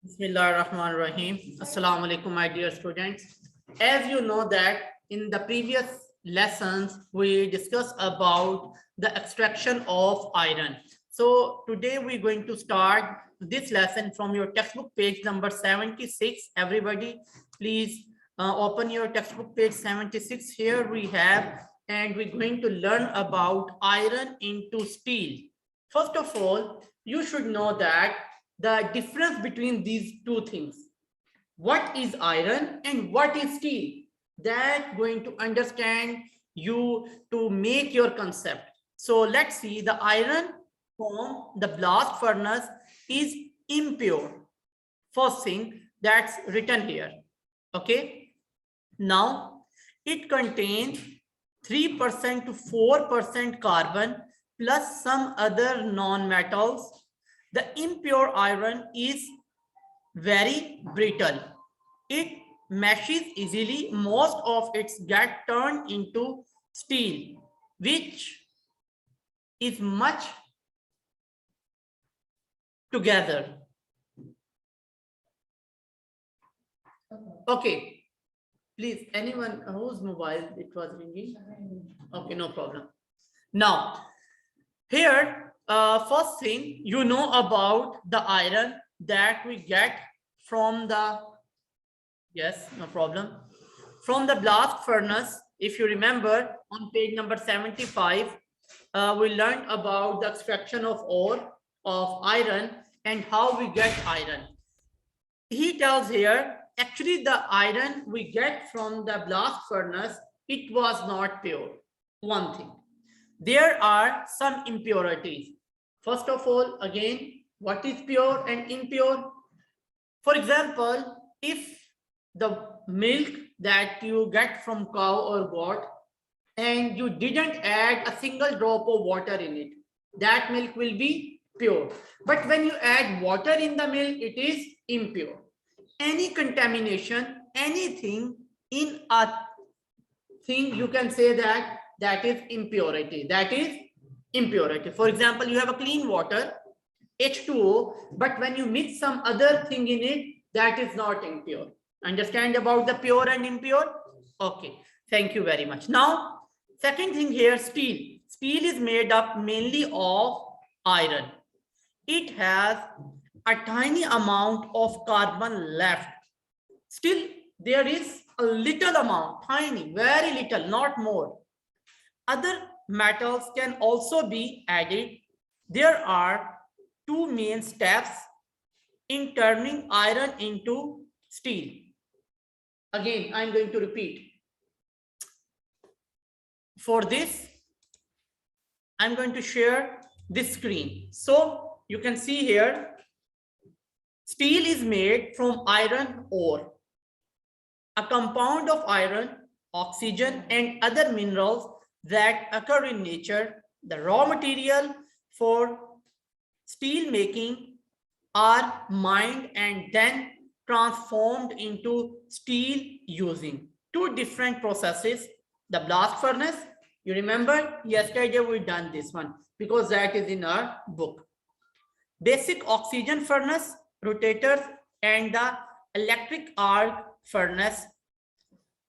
Bismillahirrahmanirrahim. Assalamu alaikum, my dear students. As you know that in the previous lessons, we discussed about the extraction of iron. So today we're going to start this lesson from your textbook page number 76. Everybody, please open your textbook page 76. Here we have, and we're going to learn about iron into steel. First of all, you should know that the difference between these two things, what is iron and what is steel, that going to understand you to make your concept. So let's see, the iron from the blast furnace is impure. First thing that's written here. Okay, now it contains 3% to 4% carbon plus some other non-metals. The impure iron is very brittle. It meshes easily. Most of it get turned into steel, which is much together. Okay, please, anyone whose mobile it was ringing? Okay, no problem. Now, here, first thing, you know about the iron that we get from the, yes, no problem, from the blast furnace. If you remember on page number 75, we learned about the extraction of ore of iron and how we get iron. He tells here, actually the iron we get from the blast furnace, it was not pure. One thing, there are some impurities. First of all, again, what is pure and impure? For example, if the milk that you get from cow or goat and you didn't add a single drop of water in it, that milk will be pure. But when you add water in the milk, it is impure. Any contamination, anything in a thing, you can say that that is impurity. That is impurity. For example, you have a clean water, H2O, but when you mix some other thing in it, that is not impure. Understand about the pure and impure? Okay, thank you very much. Now, second thing here, steel. Steel is made up mainly of iron. It has a tiny amount of carbon left. Still, there is a little amount, tiny, very little, not more. Other metals can also be added. There are two main steps in turning iron into steel. Again, I'm going to repeat. For this, I'm going to share this screen. So you can see here, steel is made from iron ore, a compound of iron, oxygen, and other minerals that occur in nature. The raw material for steel making are mined and then transformed into steel using two different processes. The blast furnace, you remember yesterday we done this one because that is in our book. Basic oxygen furnace, rotators, and the electric arc furnace.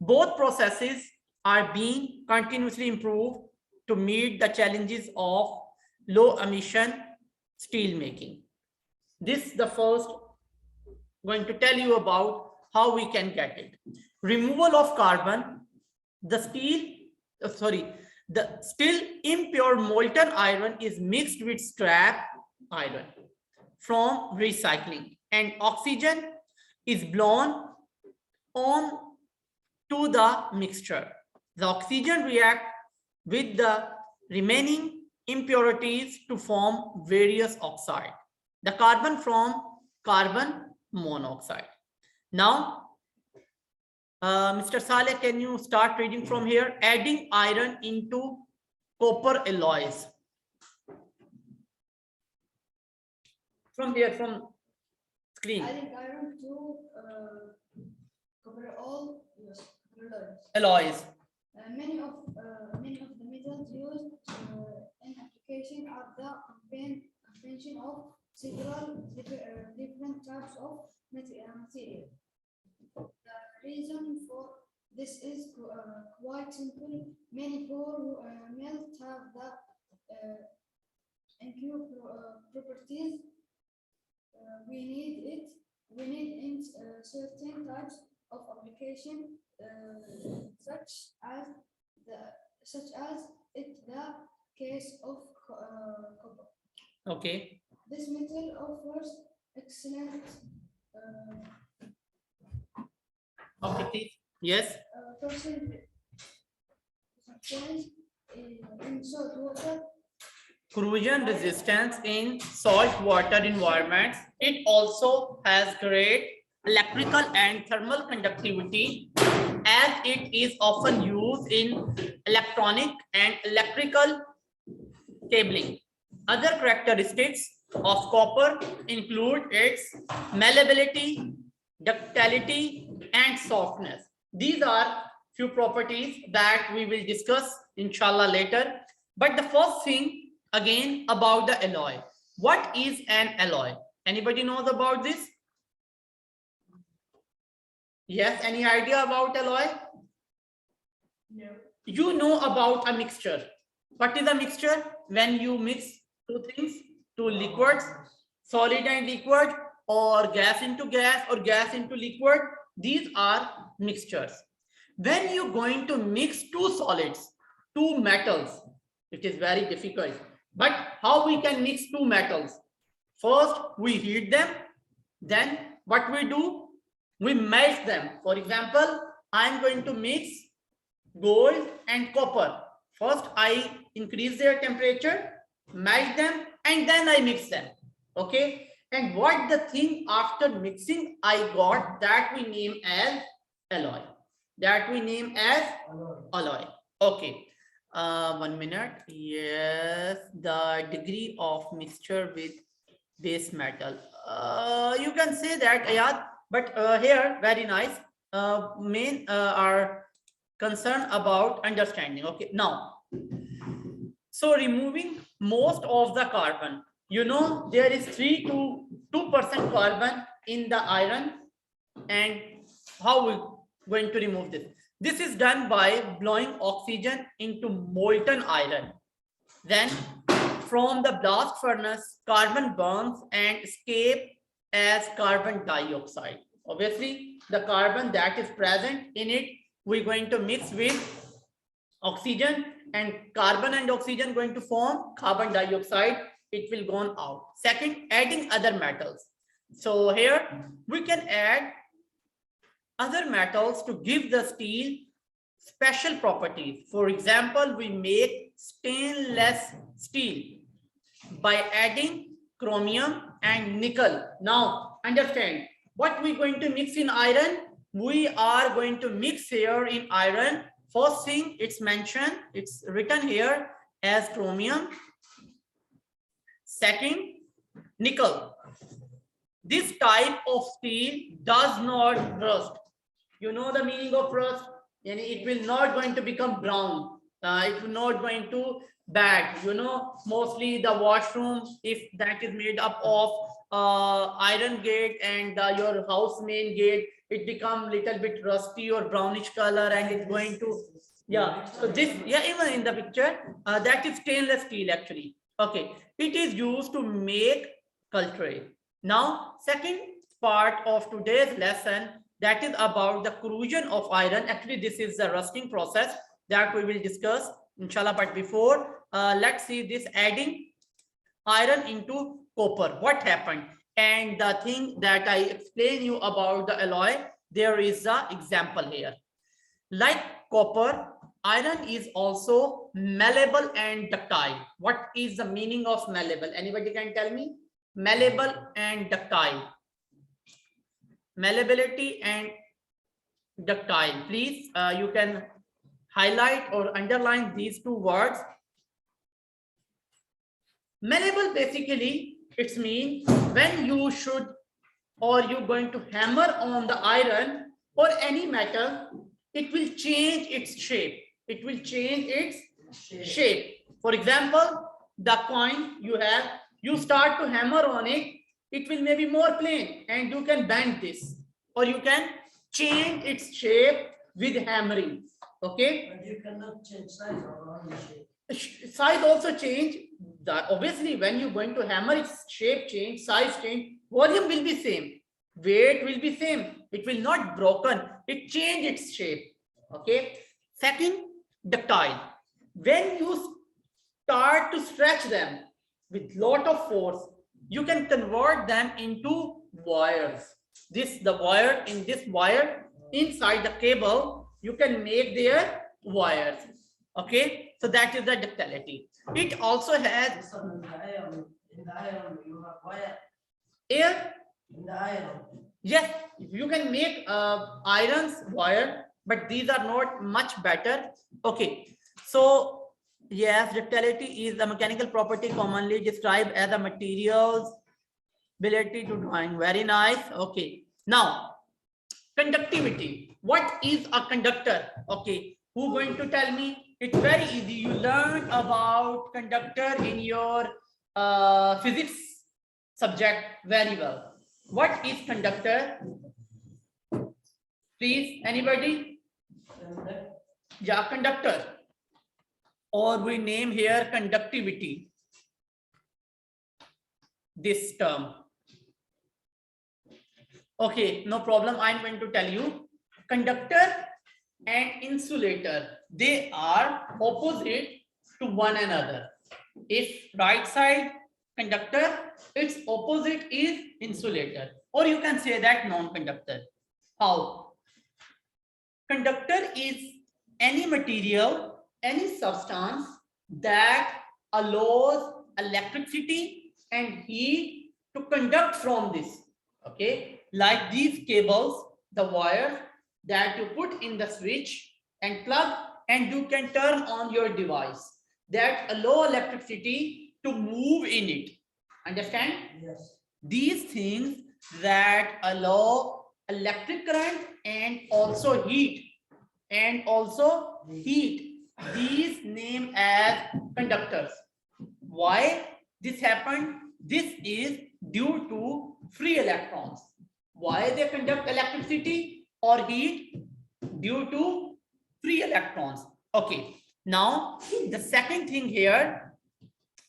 Both processes are being continuously improved to meet the challenges of low emission steel making. This is the first going to tell you about how we can get it. Removal of carbon, the still impure molten iron is mixed with scrap iron from recycling, and oxygen is blown on to the mixture. The oxygen reacts with the remaining impurities to form various oxides. The carbon from carbon monoxide. Now, Mr. Saleh, can you start reading from here? Adding iron into copper alloys. From here, from screen. Adding iron to copper all Alloys. Many of the metals used in application are the invention of several different types of material. The reason for this is quite simple. Many poor melt have the impure properties we need it. We need in certain types of application, such as the case of copper. Okay. This metal offers excellent Okay, please. Yes. percentage in salt water. Corrosion resistance in salt water environments. It also has great electrical and thermal conductivity, as it is often used in electronic and electrical cabling. Other characteristics of copper include its malleability, ductility, and softness. These are few properties that we will discuss inshallah later. But the first thing again about the alloy. What is an alloy? Anybody knows about this? Yes, any idea about alloy? No. You know about a mixture. What is a mixture? When you mix two things, two liquids, solid and liquid, or gas into gas, or gas into liquid. These are mixtures. When you're going to mix two solids, two metals, it is very difficult. But how we can mix two metals? First, we heat them. Then what we do? We melt them. For example, I'm going to mix gold and copper. First, I increase their temperature, melt them, and then I mix them. Okay. And what the thing after mixing I got, that we name as alloy. That we name as alloy. Okay. 1 minute. Yes, the degree of mixture with base metal. You can say that, Ayad, but here, very nice. Main are concerned about understanding. Okay, now, so removing most of the carbon. You know, there is 3 to 2% carbon in the iron. And how we going to remove this? This is done by blowing oxygen into molten iron. Then from the blast furnace, carbon burns and escape as carbon dioxide. Obviously, the carbon that is present in it, we're going to mix with oxygen, and carbon and oxygen going to form carbon dioxide. It will go out. Second, adding other metals. So here we can add other metals to give the steel special properties. For example, we make stainless steel by adding chromium and nickel. Now understand what we're going to mix in iron. We are going to mix here in iron. First thing, it's mentioned, it's written here as chromium. Second, nickel. This type of steel does not rust. You know the meaning of rust? It will not going to become brown. It will not going to bad. You know, mostly the washroom, if that is made up of iron gate and your house main gate, it become little bit rusty or brownish color, and it's going to, yeah. So this, yeah, even in the picture, that is stainless steel actually. Okay, it is used to make culture. Now, second part of today's lesson, that is about the corrosion of iron. Actually, this is the rusting process that we will discuss, inshallah. But before, let's see this adding iron into copper. What happened? And the thing that I explain you about the alloy, there is an example here. Like copper, iron is also malleable and ductile. What is the meaning of malleable? Anybody can tell me? Malleable and ductile. Malleability and ductile. Please, you can highlight or underline these two words. Malleable, basically, it's mean when you should or you're going to hammer on the iron or any metal, it will change its shape. It will change its shape. For example, the coin, you have you start to hammer on it, it will maybe more plain, and you can bend this, or you can change its shape with hammering. Okay. But you cannot change size or only shape. Size also change. Obviously, when you're going to hammer, its shape change, size change, volume will be same, weight will be same. It will not broken. It change its shape. Okay. Second, ductile. When you start to stretch them with lot of force, you can convert them into wires. The wire in this wire inside the cable, you can make their wires. Okay, so that is the ductility. It also has So in the iron you have wire. air. In the iron. Yes, you can make irons wire, but these are not much better. Okay, so yes, ductility is a mechanical property commonly described as a material's ability to join. Very nice. Okay, now conductivity. What is a conductor? Okay, who going to tell me? It's very easy. You learn about conductor in your physics subject very well. What is conductor? Please, anybody? Yeah, conductor. Or we name here conductivity. This term. Okay, no problem. I'm going to tell you. Conductor and insulator, they are opposite to one another. If right side conductor, its opposite is insulator, or you can say that non-conductor. How? Conductor is any material, any substance that allows electricity and heat to conduct from this. Okay, like these cables, the wires that you put in the switch and plug, and you can turn on your device that allow electricity to move in it. Understand? Yes. These things that allow electric current and also heat, these name as conductors. Why this happened? This is due to free electrons. Why they conduct electricity or heat? Due to free electrons. Okay, now the second thing here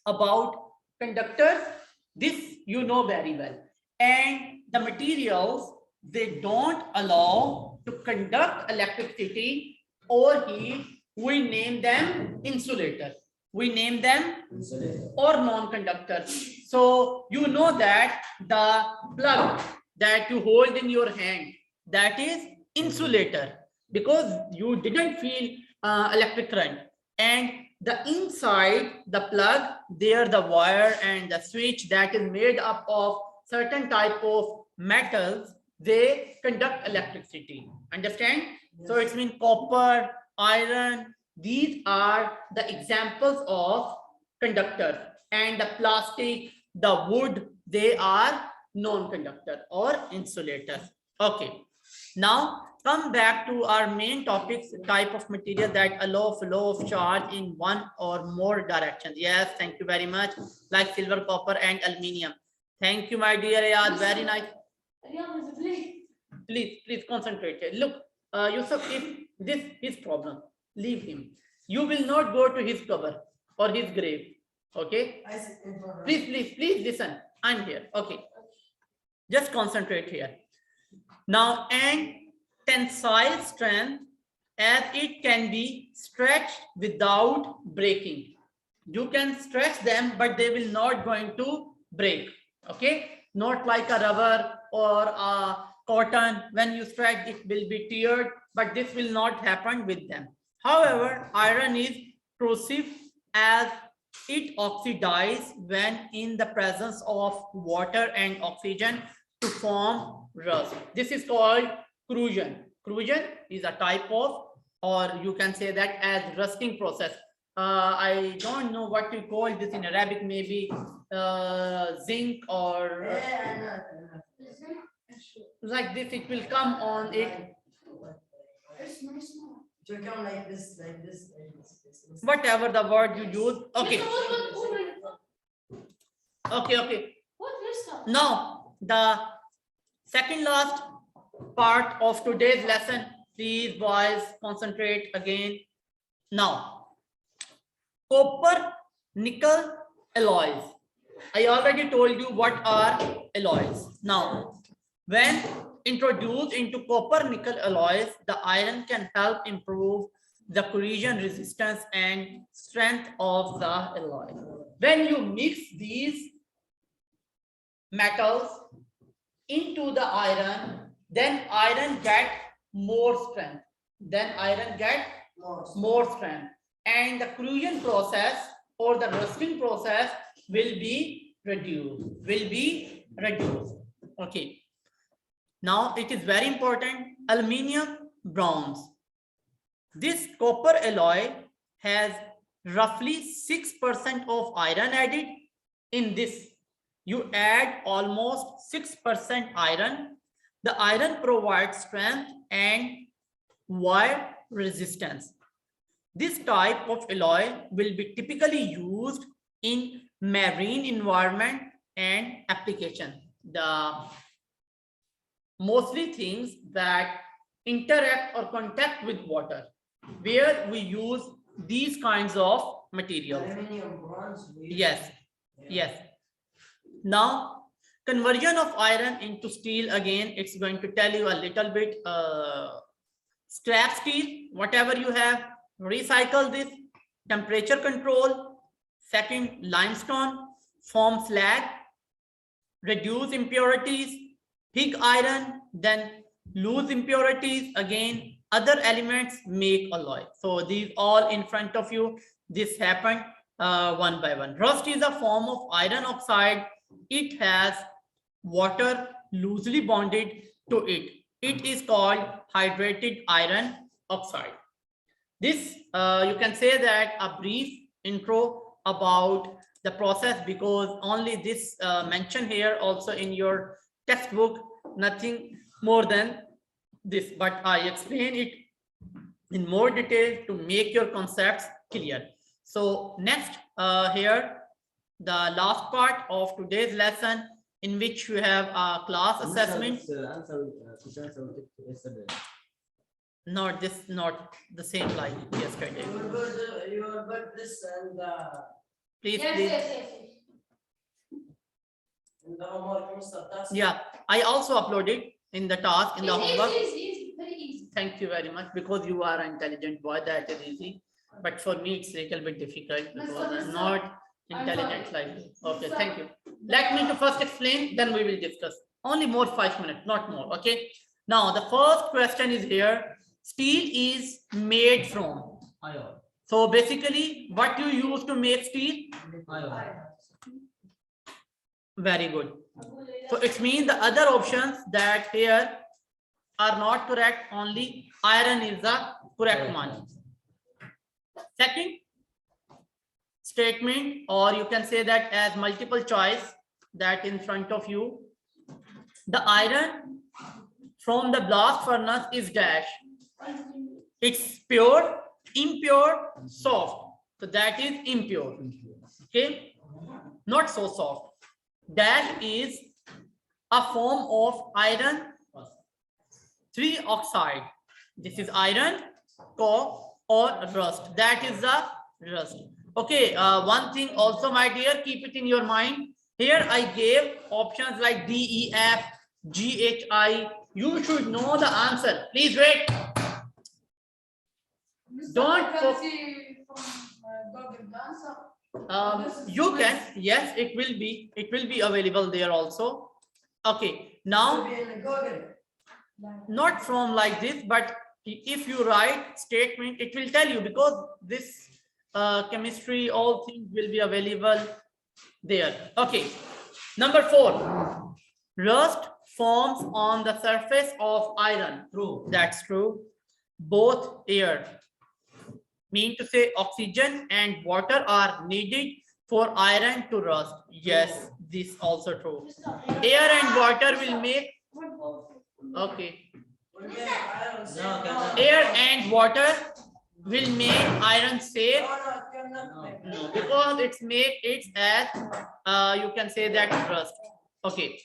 about conductors, this you know very well, and the materials, they don't allow to conduct electricity or heat. We name them insulator. We name them or non-conductor. So you know that the plug that you hold in your hand, that is insulator, because you didn't feel electric current. And the inside the plug, there the wire and the switch that is made up of certain type of metals, they conduct electricity. Understand? Yes. So it's mean copper, iron, these are the examples of conductor. And the plastic, the wood, they are non-conductor or insulators. Okay, now come back to our main topics, type of material that allow flow of charge in one or more directions. Yes, thank you very much. Like silver, copper, and aluminium. Thank you, my dear Ayad. Very nice. Please concentrate. Look, Yusuf, if this is his problem, leave him. You will not go to his cover or his grave. Okay? Please listen. I'm here. Okay. Just concentrate here. Now, and tensile strength, as it can be stretched without breaking. You can stretch them, but they will not going to break. Okay? Not like a rubber or a cotton. When you stretch, it will be teared, but this will not happen with them. However, iron is corrosive as it oxidizes when in the presence of water and oxygen to form rust. This is called corrosion. Corrosion is a type of, or you can say that as rusting process. I don't know what you call this in Arabic, maybe zinc or like this. It will come on it. It will come like this, like this, like this. Whatever the word you use. Okay. Okay. What restart? Now, the second last part of today's lesson, please boys concentrate again. Now, copper nickel alloys. I already told you what are alloys. Now, when introduced into copper nickel alloys, the iron can help improve the corrosion resistance and strength of the alloy. When you mix these metals into the iron, then iron get more strength. More strength, and the corrosion process or the rusting process will be reduced. Okay. Now it is very important. Aluminium bronze. This copper alloy has roughly 6% of iron added. In this, you add almost 6% iron. The iron provides strength and wear resistance. This type of alloy will be typically used in marine environment and application. The mostly things that interact or contact with water, where we use these kinds of materials. Aluminium, bronze. Yes. Now, conversion of iron into steel, again, it's going to tell you a little bit. Scrap steel, whatever you have, recycle this. Temperature control. Second, limestone, form slag, reduce impurities. Pig iron, then lose impurities. Again, other elements make alloy. So these all in front of you. This happened one by one. Rust is a form of iron oxide. It has water loosely bonded to it. It is called hydrated iron oxide. This you can say that a brief intro about the process, because only this mentioned here also in your textbook, nothing more than this, but I explain it in more detail to make your concepts clear. So next here, the last part of today's lesson, in which you have a class assessment. Not the same like yesterday. You will put this and Please. in the homework, Mr. Task. Yeah, I also uploaded in the task, in the homework. Easy, very easy. Thank you very much, because you are an intelligent boy, that is easy. But for me, it's a little bit difficult because I'm not intelligent like you. Okay, thank you. Let me to first explain, then we will discuss. Only more 5 minutes, not more. Okay. Now the first question is here. Steel is made from iron. So basically, what you use to make steel? Iron. Very good. So it means the other options that here are not correct. Only iron is the correct one. Second statement, or you can say that as multiple choice, that in front of you, the iron from the blast furnace is dash. It's pure, impure, soft. So that is impure. Okay, not so soft. Dash is a form of iron 3 oxide. This is iron, coke, or rust. That is the rust. Okay, one thing also, my dear, keep it in your mind. Here I gave options like D, E, F, G, H, I. You should know the answer. Please wait. Don't you can, yes, it will be available there also. Okay, now not from like this, but if you write statement, it will tell you, because this chemistry, all things will be available there. Okay, number 4, rust forms on the surface of iron. True, that's true. Both air, mean to say oxygen and water, are needed for iron to rust. Yes, this also true. Air and water will make, okay, air and water will make iron safe. No, because it's made it's as you can say that rust. Okay.